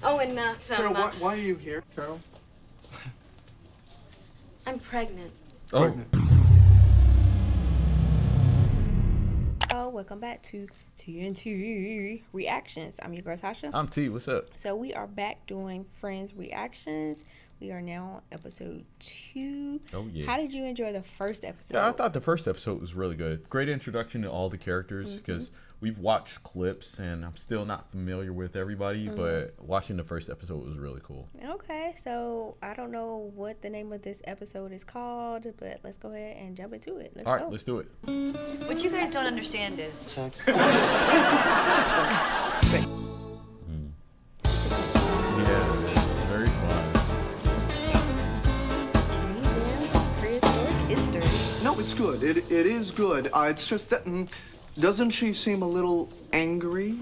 Oh, and Carol, why are you here, Carol? I'm pregnant. Oh. Pregnant. Oh, welcome back to TNT Reactions. I'm your girl Tasha. I'm T. What's up? So we are back doing Friends Reactions. We are now on episode 2. Oh, yeah. How did you enjoy the first episode? Yeah, I thought the first episode was really good. Great introduction to all the characters because we've watched clips and I'm still not familiar with everybody, but watching the first episode was really cool. Okay, so I don't know what the name of this episode is called, but let's go ahead and jump into it. Let's All go. right, let's do it. What you guys don't understand is Sex. Yeah, very fun. Amazing prehistoric history. No, it's good. It is good. It's just that, doesn't she seem a little angry?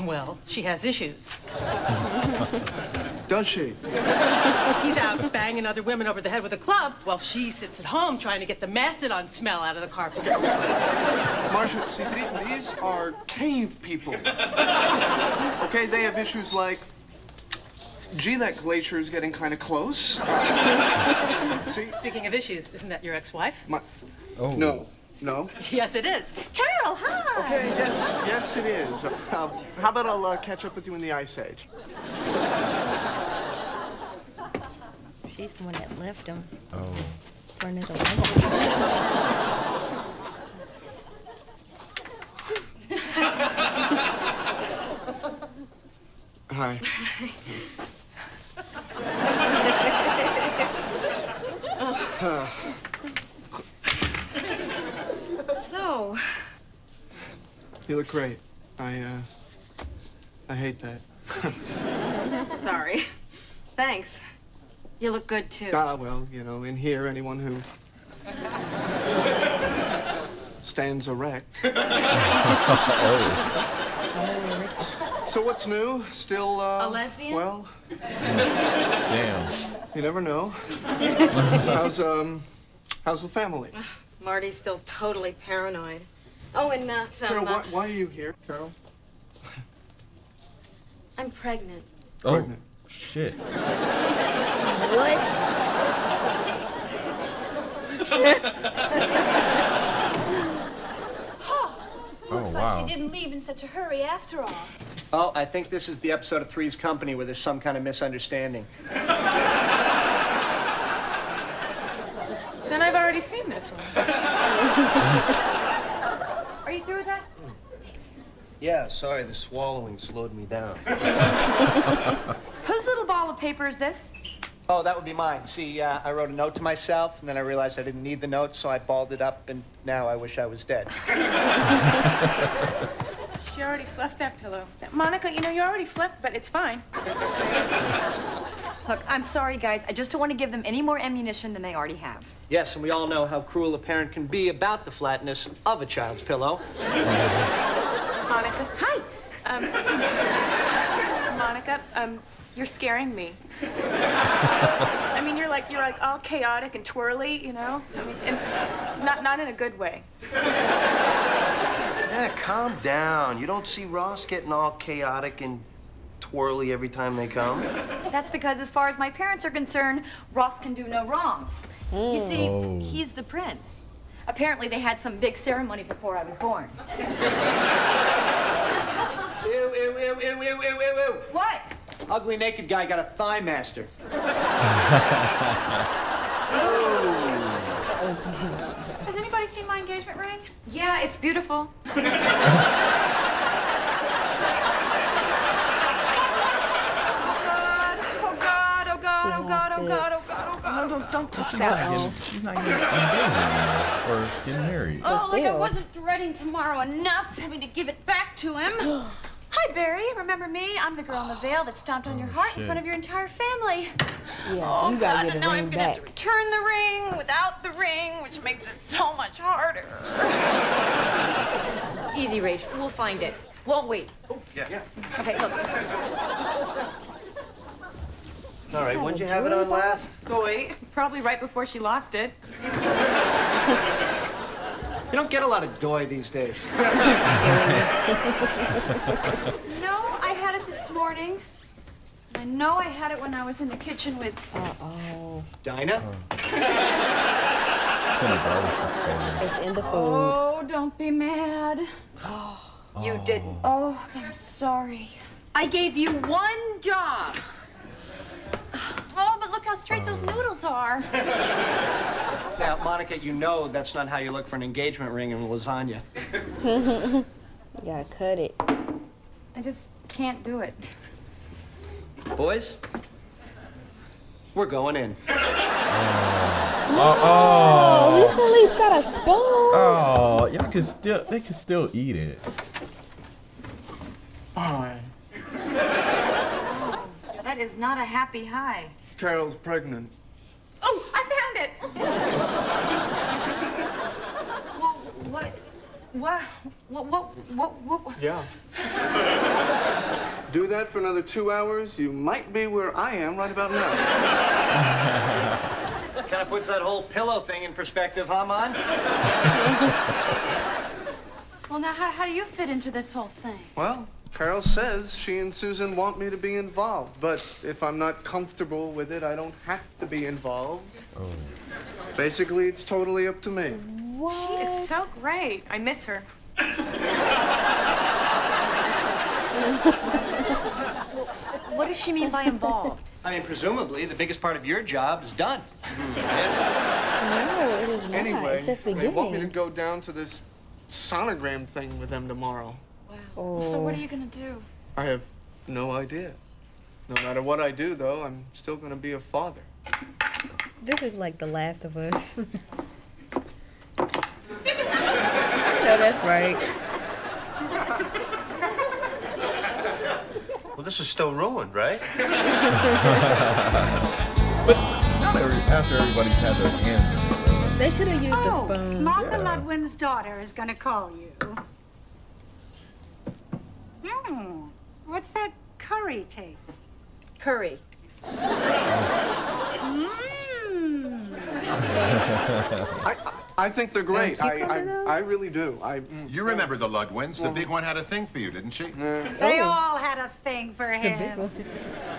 Well, she has issues. Does she? He's out banging other women over the head with a club while she sits at home trying to get the mastodon smell out of the carpet. Marcia, see, these are cave people. Okay, they have issues like, gee, that glacier is getting kind of close. See? Speaking of issues, isn't that your ex-wife? Oh. No. Yes, it is. Carol, hi. Okay, yes, it is. How about I'll catch up with you in the Ice Age? She's the one that left him Oh. for another woman. Hi. so. You look great. I hate that. Sorry. Thanks. You look good too. Well, you know, in here, anyone who stands erect. So what's new? Still, A lesbian? Well, Damn. you never know. How's the family? Marty's still totally paranoid. Oh, and Carol, why are you here, Carol? I'm pregnant. Oh, Pregnant. shit. What? Looks Oh, like wow. she didn't leave in such a hurry after all. Oh, I think this is the episode of Three's Company where there's some kind of misunderstanding. Then I've already seen this one. Are you through with that? Yeah, sorry, the swallowing slowed me down. Whose little ball of paper is this? Oh, that would be mine. See, I wrote a note to myself, and then I realized I didn't need the note, so I balled it up, and now I wish I was dead. She already fluffed that pillow. Monica, you know, you already fluffed, but it's fine. Look, I'm sorry, guys. I just don't want to give them any more ammunition than they already have. Yes, and we all know how cruel a parent can be about the flatness of a child's pillow. Monica. Hi. Monica, you're scaring me. I mean, you're like all chaotic and twirly, you know? I mean, and not in a good way. Yeah, calm down. You don't see Ross getting all chaotic and twirly every time they come? That's because as far as my parents are concerned, Ross can do no wrong. You see, he's the prince. Apparently they had some big ceremony before I was born. Ew, ew, ew, ew, ew, ew, ew, ew. What? Ugly naked guy got a thigh master. Has anybody seen my engagement ring? Yeah, it's beautiful. No, don't touch that. She's not getting engaged anymore or getting married. Oh, like I still. wasn't dreading tomorrow enough having to give it back to him. Hi, Barry. Remember me? I'm the girl in the veil that stomped on your heart in shit. front of your entire family. Yeah, you gotta get and the now ring I'm gonna have to back. return the ring without the ring, which makes it so much harder. Easy, Rach. We'll find it. Won't we? Yeah. Okay, look. All right, when'd you have it on last? Boy, probably right before she lost it. You don't get a lot of doy these days. No, I had it this morning. I know I had it when I was in the kitchen with... Uh-oh. Dinah? It's in the garbage disposal. It's in the food. Oh, don't be mad. You didn't. Oh, I'm sorry. I gave you one job. Oh, but look how straight those noodles are. Now, Monica, you know that's not how you look for an engagement ring in lasagna. You gotta cut it. I just can't do it. Boys, we're going in. Oh, you at least got a spoon. Oh, they can still eat it. Bye. That is not a happy high. Carol's pregnant. Oh, I found it. What? Yeah. Do that for another 2 hours, you might be where I am right about now. Kind of puts that whole pillow thing in perspective, huh, Mon? Well, now, how do you fit into this whole thing? Well, Carol says she and Susan want me to be involved, but if I'm not comfortable with it, I don't have to be involved. Oh. Basically, it's totally up to me. What? She is so great. I miss her. What does she mean by involved? I mean, presumably, the biggest part of your job is done. No, it is not. Anyway, It's just they beginning. want me to go down to this sonogram thing with them tomorrow. Oh. So what are you gonna do? I have no idea. No matter what I do, though, I'm still going to be a father. This is like The Last of Us. I know that's right. Well, this is still ruined, right? But not after everybody's had their hands in it. They should have used a spoon. Martha Ludwin's daughter is going to call you. What's that curry taste? Curry. I think they're great. cucumber, though? I really do. You remember the Ludwins. The big one had a thing for you, didn't she? They all had a thing for him.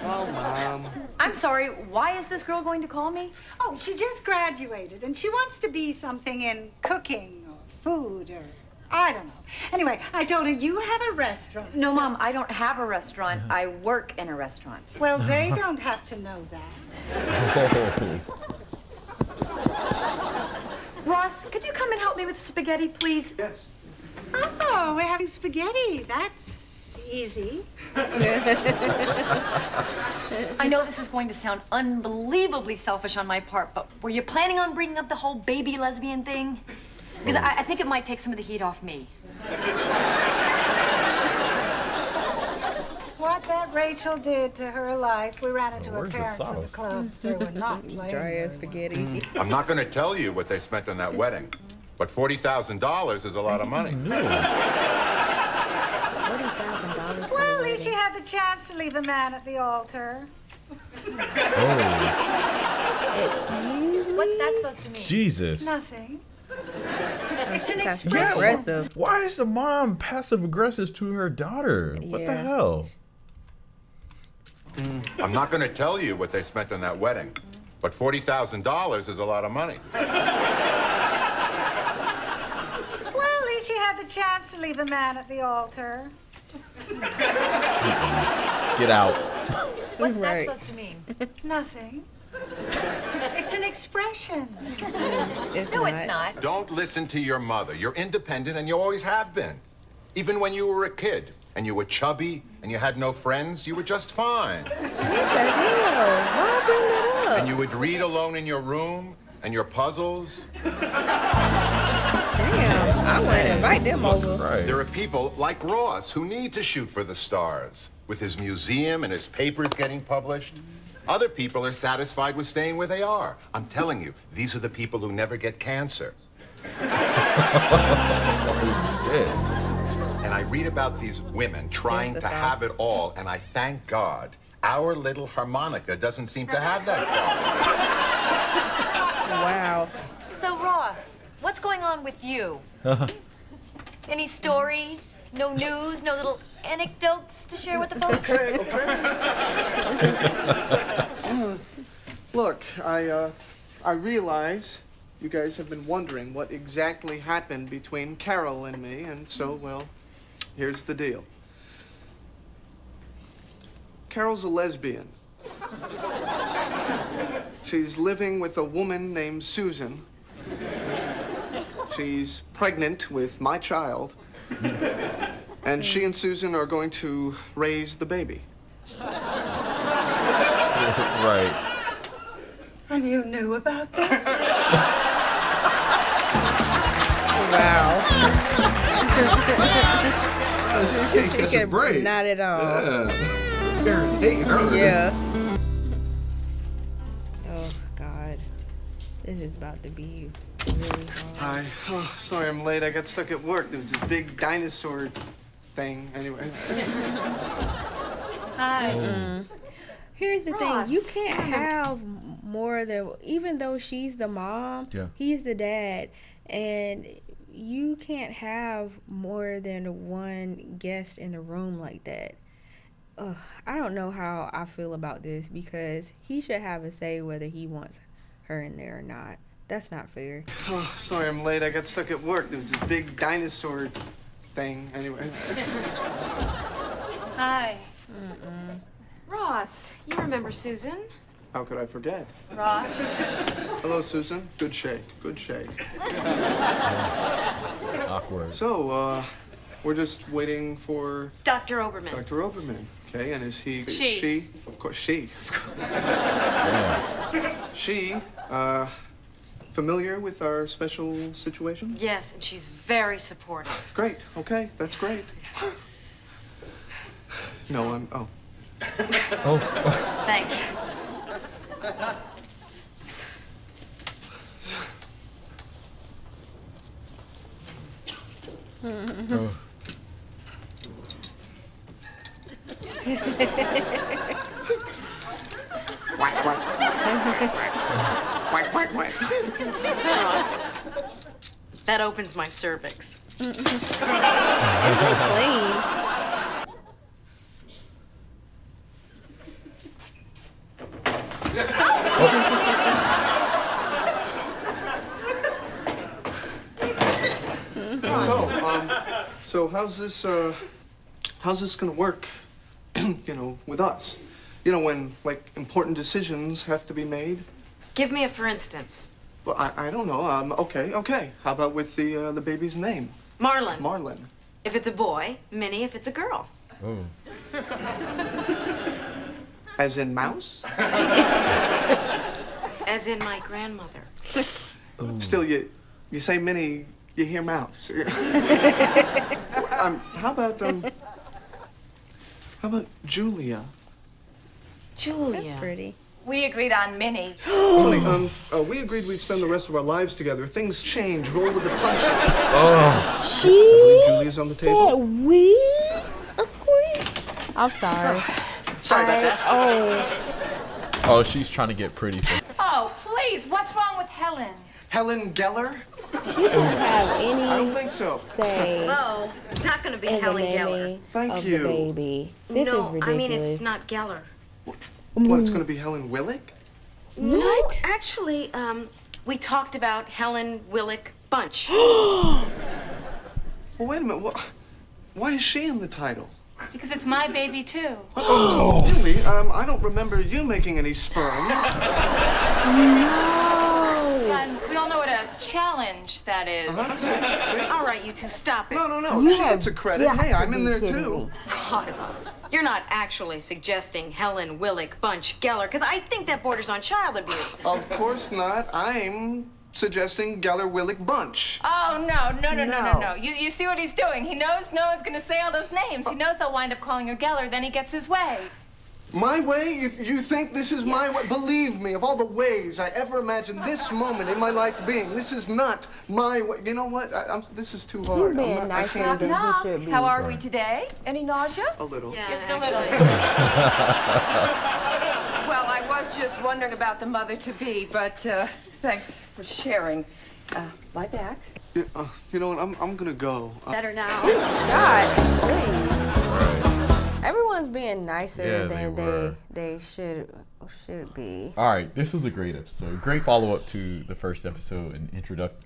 Oh, Mom. I'm sorry, why is this girl going to call me? Oh, she just graduated, and she wants to be something in cooking or food or I don't know. Anyway, I told her you have a restaurant. No, Mom, I don't have a restaurant. I work in a restaurant. Well, they don't have to know that. Ross, could you come and help me with the spaghetti, please? Yes. Oh, we're having spaghetti. That's easy. I know this is going to sound unbelievably selfish on my part, but were you planning on bringing up the whole baby lesbian thing? Because I think it might take some of the heat off me. What that Rachel did to her life, we ran into her Where's the parents at the sauce? club. They were not playing. Dry very ass spaghetti. I'm not going to tell you what they spent on that wedding, but $40,000 is a lot of money. $40,000. Well, at least she had the chance to leave a man at the altar. Excuse me? What's that supposed to mean? Jesus. Nothing. It's an passive expression. aggressive. Why is the mom passive aggressive to her daughter? What the Yeah. hell? I'm not going to tell you what they spent on that wedding, but $40,000 is a lot of money. Well, at least she had the chance to leave a man at the altar. Get out. What's that Right. supposed to mean? Nothing. It's an expression. It's No, not. it's not. Don't listen to your mother. You're independent and you always have been. Even when you were a kid and you were chubby and you had no friends, you were just fine. What the hell? Why bring that up? And you would read alone in your room and your puzzles. Damn, I want to invite them over. Right. There are people like Ross who need to shoot for the stars, with his museum and his papers getting published. Other people are satisfied with staying where they are. I'm telling you, these are the people who never get cancer. Shit. And I read about these women trying There's to the have sauce. it all, and I thank God our little harmonica doesn't seem to have that problem. Wow. So, Ross, what's going on with you? Any stories? No news? No little anecdotes to share with the folks? Okay. Look, I realize you guys have been wondering what exactly happened between Carol and me, and so, well, here's the deal. Carol's a lesbian. She's living with a woman named Susan. She's pregnant with my child. And she and Susan are going to raise the baby. Right. And you knew about this? Wow. She can't catch a break. Not at all. Yeah. Parents hate her. Yeah. Oh, God. This is about to be really hard. Sorry I'm late. I got stuck at work. There was this big dinosaur thing. Anyway. Hi. Here's the Ross. thing. You can't have more than, even though she's the mom, he's the dad. And you can't have more than one guest in the room like that. I don't know how I feel about this because he should have a say whether he wants her in there or not. That's not fair. Sorry I'm late. I got stuck at work. There was this big dinosaur thing. Anyway. Hi. Ross, you remember Susan? How could I forget? Ross. Hello, Susan. Good shake. Good shake. Awkward. So, we're just waiting for Dr. Oberman. Dr. Oberman. Okay, and is he? She. She. Of course, she. She, familiar with our special situation? Yes, and she's very supportive. Great. Okay, that's great. No, I'm. Oh. Oh. Thanks. Oh. Quack, quack. Quack, quack, quack. Ross, that opens my cervix. It's been clean. So how's this gonna work, you know, with us? You know, when, like, important decisions have to be made? Give me a for instance. Well, I don't know. Okay. How about with the baby's name? Marlon. Marlon. If it's a boy, Minnie if it's a girl. Oh. As in mouse? As in my grandmother. Still, you say Minnie, you hear mouse. How about Julia? Julia. That's pretty. We agreed on Minnie. Honey, we agreed we'd spend the rest of our lives together. Things change. Roll with the punches. Oh. She Julia's on the table. said we agree. I'm sorry. Sorry about that. Oh, she's trying to get pretty. Oh, please, what's wrong with Helen? Helen Geller? She shouldn't have any I don't think so. say Oh, it's not going to be in the Helen Geller. naming Thank of you. the baby. This no, is ridiculous. I mean, it's not Geller. What, it's gonna be Helen Willick? What? Actually, we talked about Helen Willick Bunch. Well, wait a minute. Why is she in the title? Because it's my baby, too. Oh, really? I don't remember you making any sperm. And we all know what a challenge that is. All right, you two, stop it. No. She gets a credit. Hey, I'm in there too. Ross, you're not actually suggesting Helen Willick Bunch Geller, because I think that borders on child abuse. Of course not. I'm suggesting Geller Willick Bunch. Oh, no. You see what he's doing? He knows no one's going to say all those names. He knows they'll wind up calling her Geller, then he gets his way. My way? You think this is my way? Believe me, of all the ways I ever imagined this moment in my life being, this is not my way. You know what? This is too hard. He's being nicer than he should be. How are we today? Any nausea? A little. Yeah, Just a little. Well, I was just wondering about the mother-to-be, but thanks for sharing. Lie back. You know what? I'm gonna go. Better now. Shot, please. Everyone's being nicer Yeah, than they should be. All right, this is a great episode. Great follow up to the first episode and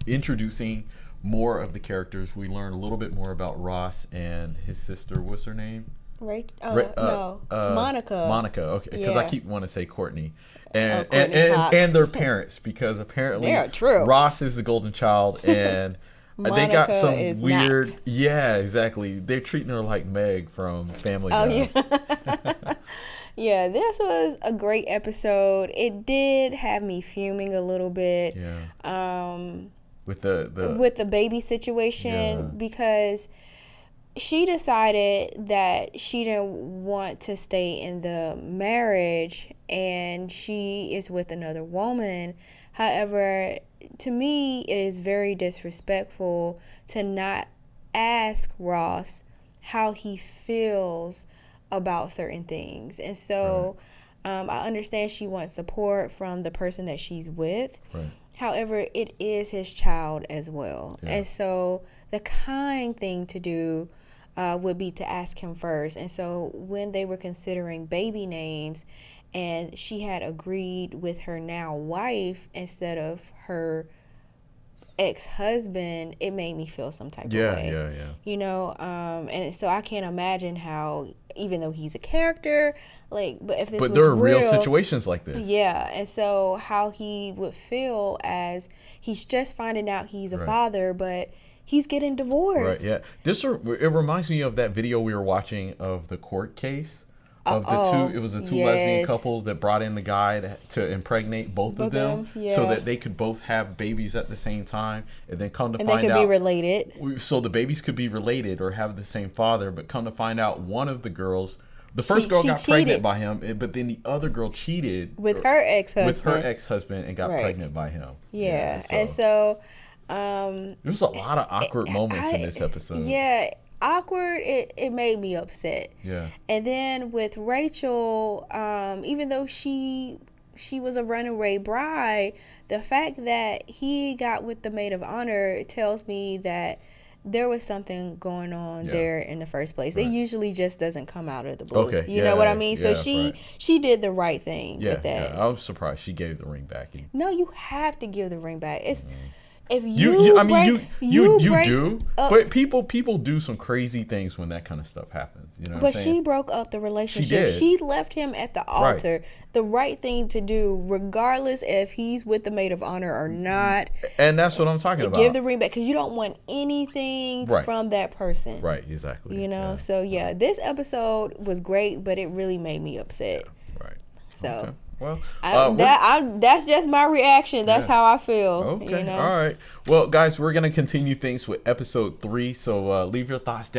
introducing more of the characters. We learn a little bit more about Ross and his sister. What's her name? No, Monica. Monica. Okay, because I keep wanting to say Courtney. And, Courtney and their parents, because apparently they're true. Ross is the golden child and they got some weird not. Yeah, exactly. They're treating her like Meg from Family Guy. Yeah. Yeah, this was a great episode. It did have me fuming a little bit. Yeah. With the baby situation because she decided that she didn't want to stay in the marriage and she is with another woman. However, to me, it is very disrespectful to not ask Ross how he feels about certain things. And so I understand she wants support from the person that she's with. Right. However, it is his child as well. Yeah. And so the kind thing to do would be to ask him first. And so when they were considering baby names and she had agreed with her now wife instead of her ex-husband, it made me feel some type of way. Yeah. You know, and so I can't imagine how, even though he's a character, like, but if this was there are real situations like this. Yeah, and so how he would feel as he's just finding out he's a father, but he's getting divorced. Right. Yeah. It reminds me of that video we were watching of the court case. Of the two, it was the two lesbian couples that brought in the guy to impregnate both of them so that they could both have babies at the same time, and then come to find out they could be related. So the babies could be related or have the same father, but come to find out one of the girls, the first girl got pregnant by him, but then the other girl cheated with her ex-husband. And got pregnant by him. Yeah. And so there was a lot of awkward moments in this episode. Yeah. Awkward, it made me upset. Yeah. And then with Rachel, even though she was a runaway bride, the fact that he got with the maid of honor tells me that there was something going on there in the first place. It usually just doesn't come out of the blue. Okay. You know what I mean? So she did the right thing with that. Yeah. I was surprised she gave the ring back. No, you have to give the ring back. It's if you break do, up, but people do some crazy things when that kind of stuff happens. You know. But she broke up the relationship. She left him at the altar. Right. The right thing to do, regardless if he's with the maid of honor or not. And that's what I'm talking about. Give the ring back because you don't want anything from that person. Right. Exactly. You know. So this episode was great, but it really made me upset. Yeah. Right. So. Okay. Well, that's just my reaction. That's how I feel. Okay. You know? All right. Well, guys, we're going to continue things with episode 3. So leave your thoughts down